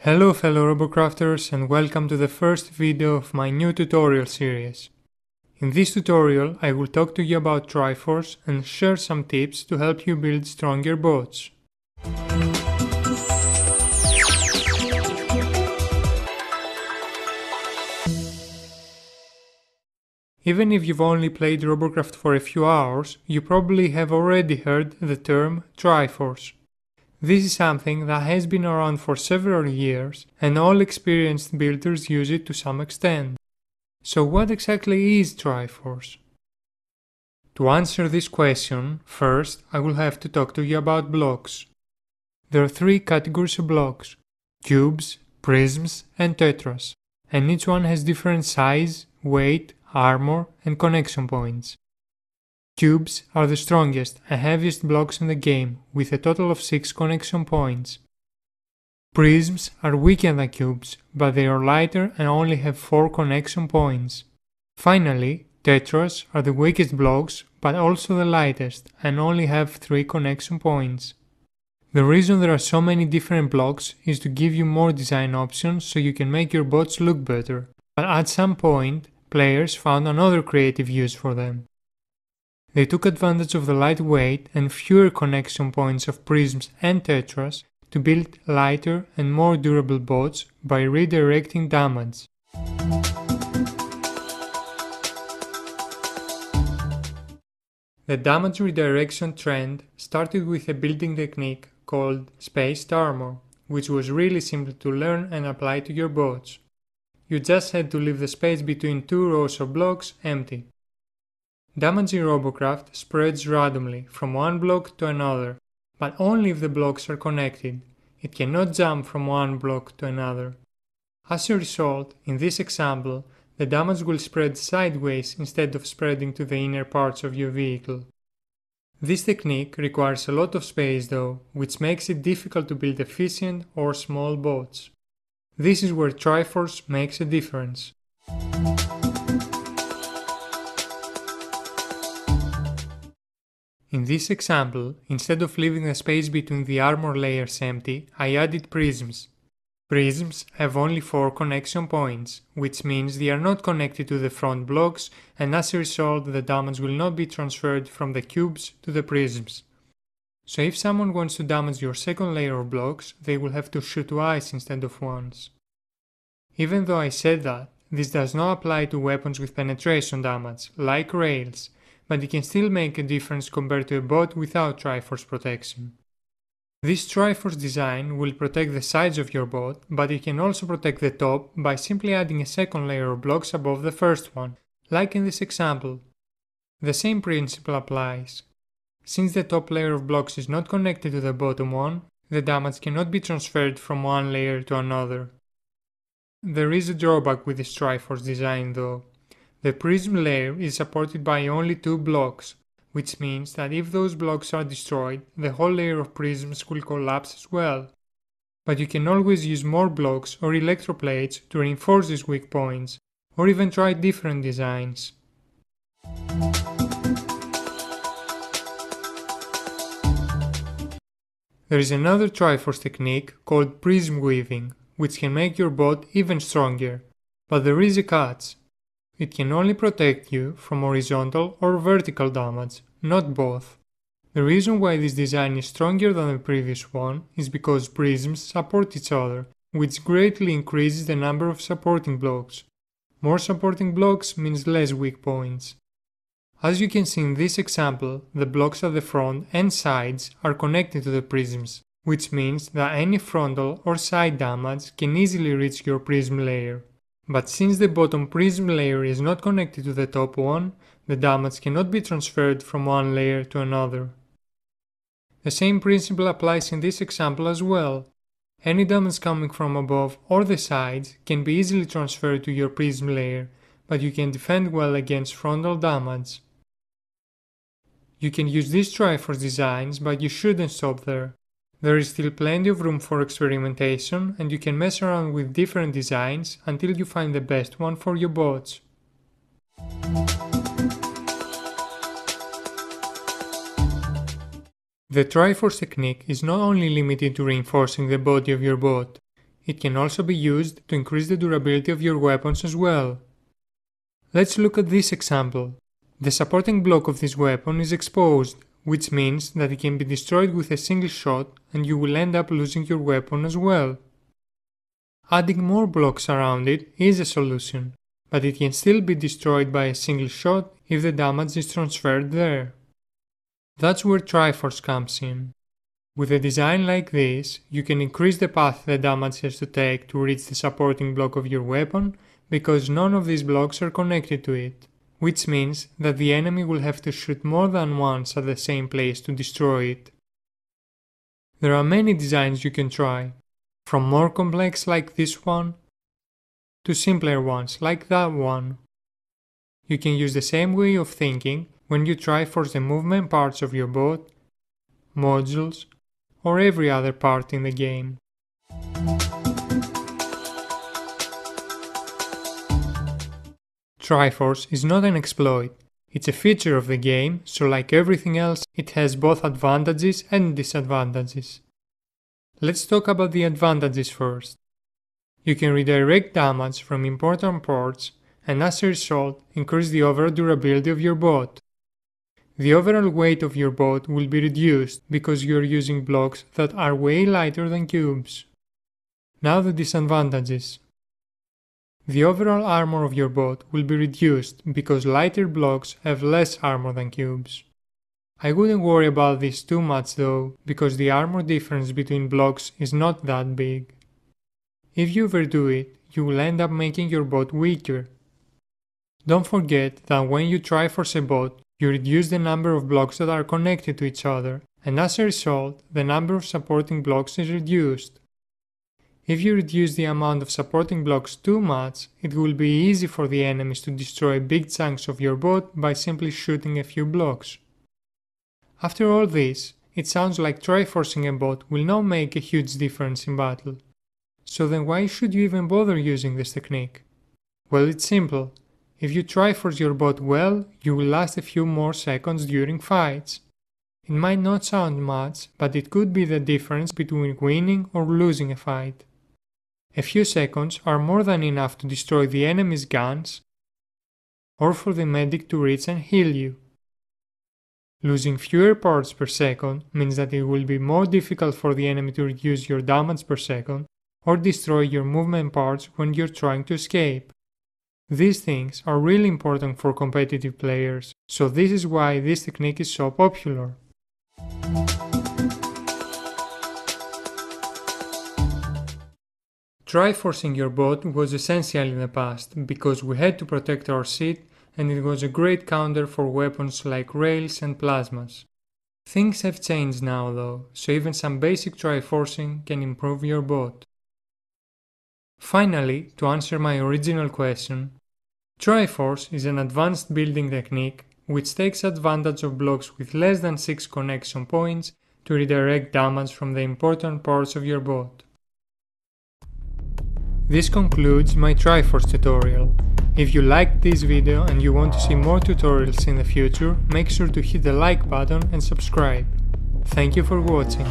Hello fellow Robocrafters and welcome to the first video of my new tutorial series. In this tutorial I will talk to you about Triforce and share some tips to help you build stronger bots. Even if you've only played Robocraft for a few hours, you probably have already heard the term Triforce. This is something that has been around for several years and all experienced builders use it to some extent. So what exactly is Triforce? To answer this question, first I will have to talk to you about blocks. There are three categories of blocks: cubes, prisms and tetras, and each one has different size, weight, armor and connection points. Cubes are the strongest and heaviest blocks in the game, with a total of 6 connection points. Prisms are weaker than cubes, but they are lighter and only have 4 connection points. Finally, tetras are the weakest blocks, but also the lightest, and only have 3 connection points. The reason there are so many different blocks is to give you more design options so you can make your bots look better, but at some point, players found another creative use for them. They took advantage of the light weight and fewer connection points of prisms and tetras to build lighter and more durable bots by redirecting damage. The damage redirection trend started with a building technique called Space Thermo, which was really simple to learn and apply to your bots. You just had to leave the space between two rows of blocks empty. Damage in Robocraft spreads randomly from one block to another, but only if the blocks are connected. It cannot jump from one block to another. As a result, in this example, the damage will spread sideways instead of spreading to the inner parts of your vehicle. This technique requires a lot of space though, which makes it difficult to build efficient or small bots. This is where Triforce makes a difference. In this example, instead of leaving the space between the armor layers empty, I added prisms. Prisms have only 4 connection points, which means they are not connected to the front blocks, and as a result the damage will not be transferred from the cubes to the prisms. So if someone wants to damage your second layer of blocks, they will have to shoot twice instead of once. Even though I said that, this does not apply to weapons with penetration damage, like rails, but it can still make a difference compared to a bot without Triforce protection. This Triforce design will protect the sides of your bot, but it can also protect the top by simply adding a second layer of blocks above the first one, like in this example. The same principle applies. Since the top layer of blocks is not connected to the bottom one, the damage cannot be transferred from one layer to another. There is a drawback with this Triforce design though. The prism layer is supported by only 2 blocks, which means that if those blocks are destroyed, the whole layer of prisms will collapse as well. But you can always use more blocks or electroplates to reinforce these weak points, or even try different designs. There is another Triforce technique called Prism Weaving, which can make your bot even stronger, but there is a catch. It can only protect you from horizontal or vertical damage, not both. The reason why this design is stronger than the previous one is because prisms support each other, which greatly increases the number of supporting blocks. More supporting blocks means less weak points. As you can see in this example, the blocks at the front and sides are connected to the prisms, which means that any frontal or side damage can easily reach your prism layer. But since the bottom prism layer is not connected to the top one, the damage cannot be transferred from one layer to another. The same principle applies in this example as well. Any damage coming from above or the sides can be easily transferred to your prism layer, but you can defend well against frontal damage. You can use these Triforce designs, but you shouldn't stop there. There is still plenty of room for experimentation, and you can mess around with different designs until you find the best one for your bots. The Triforce technique is not only limited to reinforcing the body of your bot. it can also be used to increase the durability of your weapons as well. Let's look at this example. The supporting block of this weapon is exposed, which means that it can be destroyed with a single shot and you will end up losing your weapon as well. Adding more blocks around it is a solution, but it can still be destroyed by a single shot if the damage is transferred there. That's where Triforce comes in. With a design like this, you can increase the path the damage has to take to reach the supporting block of your weapon because none of these blocks are connected to it, which means that the enemy will have to shoot more than once at the same place to destroy it. There are many designs you can try, from more complex like this one to simpler ones like that one. You can use the same way of thinking when you Triforce the movement parts of your boat, modules, or every other part in the game. Triforce is not an exploit, it's a feature of the game, so like everything else, it has both advantages and disadvantages. Let's talk about the advantages first. You can redirect damage from important ports and as a result increase the overall durability of your boat. The overall weight of your boat will be reduced because you are using blocks that are way lighter than cubes. Now the disadvantages. The overall armor of your boat will be reduced because lighter blocks have less armor than cubes. I wouldn't worry about this too much though, because the armor difference between blocks is not that big. If you overdo it, you will end up making your boat weaker. Don't forget that when you Triforce a boat, you reduce the number of blocks that are connected to each other, and as a result, the number of supporting blocks is reduced. If you reduce the amount of supporting blocks too much, it will be easy for the enemies to destroy big chunks of your boat by simply shooting a few blocks. After all this, it sounds like Triforcing a boat will not make a huge difference in battle. So then why should you even bother using this technique? Well, it's simple. If you Triforce your boat well, you will last a few more seconds during fights. It might not sound much, but it could be the difference between winning or losing a fight. A few seconds are more than enough to destroy the enemy's guns, or for the medic to reach and heal you. Losing fewer parts per second means that it will be more difficult for the enemy to reduce your damage per second, or destroy your movement parts when you're trying to escape. These things are really important for competitive players, so this is why this technique is so popular. Triforcing your boat was essential in the past because we had to protect our seat and it was a great counter for weapons like rails and plasmas. Things have changed now though, so even some basic Triforcing can improve your boat. Finally, to answer my original question, Triforce is an advanced building technique which takes advantage of blocks with less than 6 connection points to redirect damage from the important parts of your boat. This concludes my Triforce tutorial. If you liked this video and you want to see more tutorials in the future, make sure to hit the like button and subscribe. Thank you for watching.